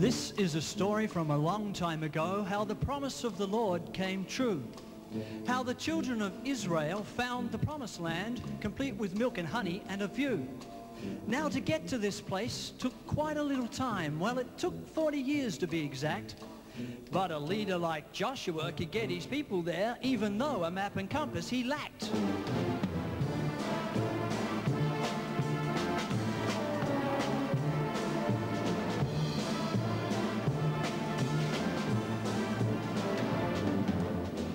This is a story from a long time ago, how the promise of the Lord came true. How the children of Israel found the promised land, complete with milk and honey and a view. Now to get to this place took quite a little time. Well, it took 40 years to be exact. But a leader like Joshua could get his people there, even though a map and compass he lacked.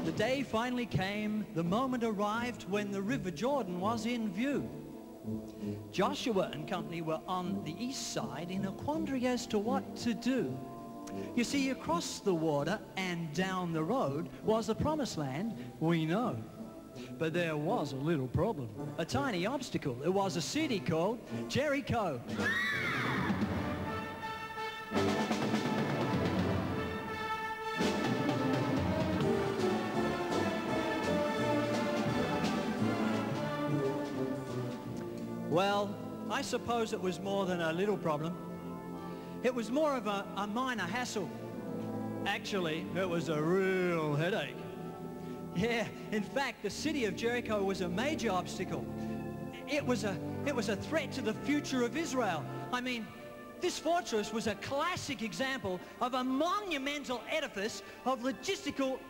The day finally came, the moment arrived when the River Jordan was in view. Joshua and company were on the east side in a quandary as to what to do. You see, across the water and down the road was the promised land, we know. But there was a little problem, a tiny obstacle. There was a city called Jericho. Well, I suppose it was more than a little problem. It was more of a minor hassle. Actually, it was a real headache. Yeah, in fact, the city of Jericho was a major obstacle. It was a threat to the future of Israel. I mean, this fortress was a classic example of a monumental edifice of logistical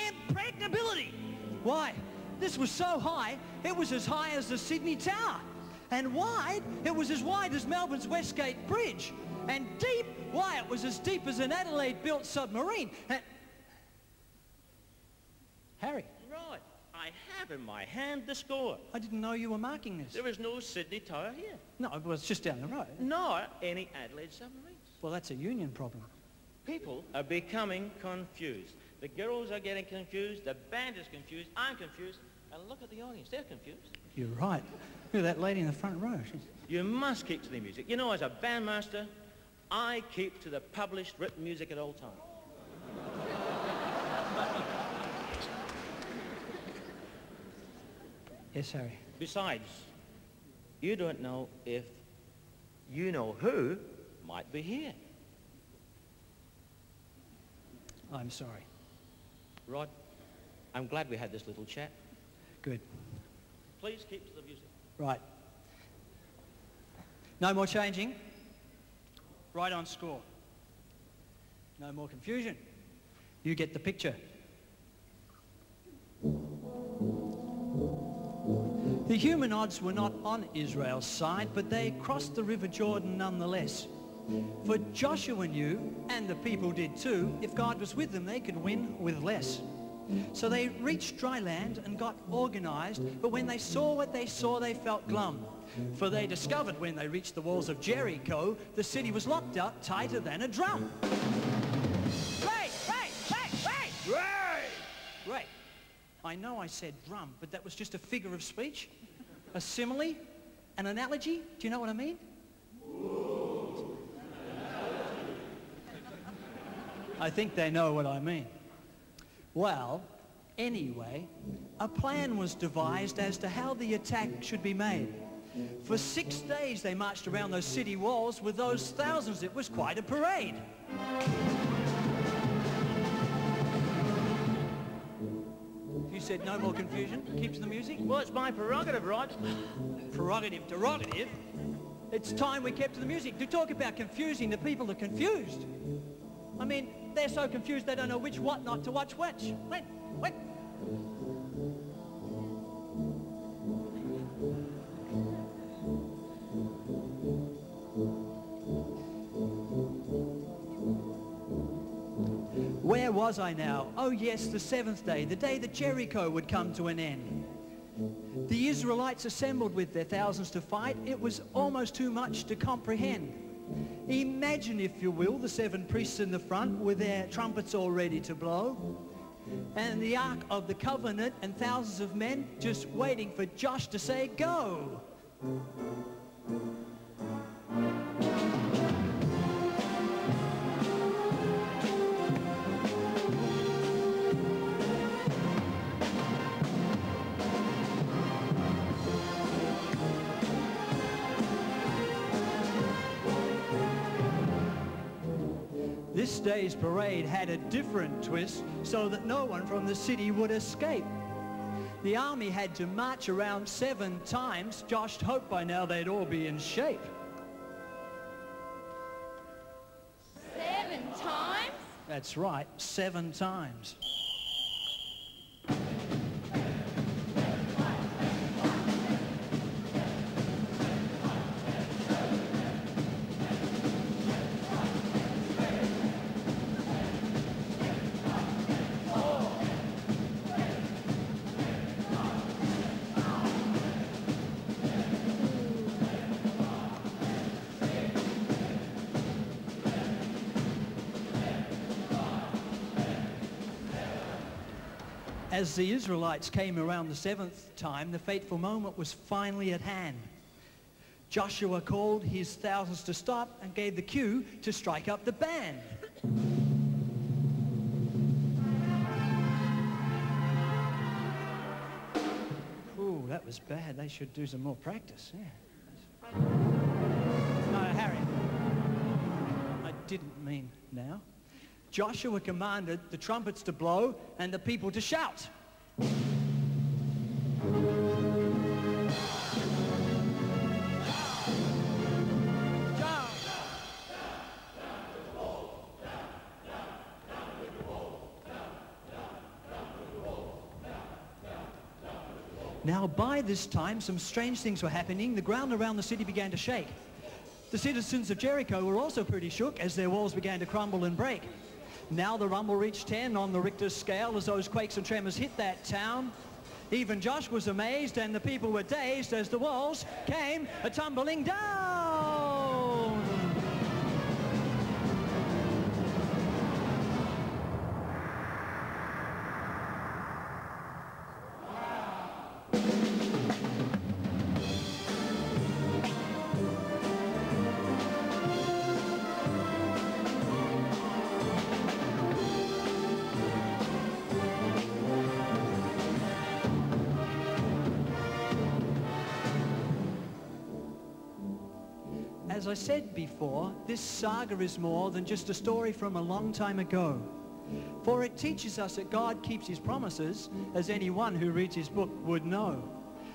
impregnability. Why? This was so high, it was as high as the Sydney Tower. And wide, it was as wide as Melbourne's Westgate Bridge. And deep, why, it was as deep as an Adelaide-built submarine. Harry. Right. I have in my hand the score. I didn't know you were marking this. There is no Sydney Tower here. No, well, it's just down the road. Nor any Adelaide submarines. Well, that's a union problem. People are becoming confused. The girls are getting confused, the band is confused, I'm confused, and look at the audience, they're confused. You're right. Look at that lady in the front row. You must keep to the music. You know, as a bandmaster, I keep to the published written music at all times. Yes, Harry. Besides, you don't know if you know who might be here. I'm sorry. Rod, I'm glad we had this little chat. Good. Please keep to the music. Right. No more changing. Right on score. No more confusion. You get the picture. The human odds were not on Israel's side, but they crossed the River Jordan nonetheless. For Joshua knew, and the people did too, if God was with them, they could win with less. So they reached dry land and got organized, but when they saw what they saw, they felt glum. For they discovered when they reached the walls of Jericho, the city was locked up tighter than a drum. Right! I know I said drum, but that was just a figure of speech, a simile, an analogy. Do you know what I mean? I think they know what I mean. Well, anyway, a plan was devised as to how the attack should be made. For 6 days they marched around those city walls with those thousands. It was quite a parade. You said no more confusion? Keep to the music? Well, it's my prerogative, Rod. Prerogative, derogative. It's time we kept to the music. To talk about confusing, the people are confused. I mean, they're so confused they don't know which what not to watch which. When? Where was I now? Oh yes, the seventh day, the day that Jericho would come to an end. The Israelites assembled with their thousands to fight. It was almost too much to comprehend. Imagine, if you will, the 7 priests in the front with their trumpets all ready to blow, and the Ark of the Covenant and thousands of men just waiting for Josh to say go. day's parade had a different twist so that no one from the city would escape. The army had to march around 7 times. Josh hoped by now they'd all be in shape. 7 times? That's right, 7 times. As the Israelites came around the 7th time, the fateful moment was finally at hand. Joshua called his thousands to stop and gave the cue to strike up the band. Ooh, that was bad. They should do some more practice. Yeah. No, Harry, I didn't mean now. Joshua commanded the trumpets to blow and the people to shout. Now, by this time, some strange things were happening. The ground around the city began to shake. The citizens of Jericho were also pretty shook as their walls began to crumble and break. Now the rumble reached 10 on the Richter scale as those quakes and tremors hit that town. Even Josh was amazed and the people were dazed as the walls came tumbling down. As I said before, this saga is more than just a story from a long time ago. For it teaches us that God keeps his promises, as anyone who reads his book would know.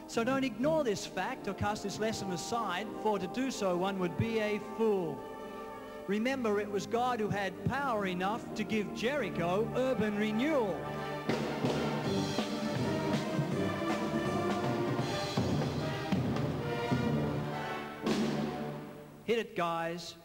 So don't ignore this fact or cast this lesson aside, for to do so one would be a fool. Remember, it was God who had power enough to give Jericho urban renewal. Hit it, guys.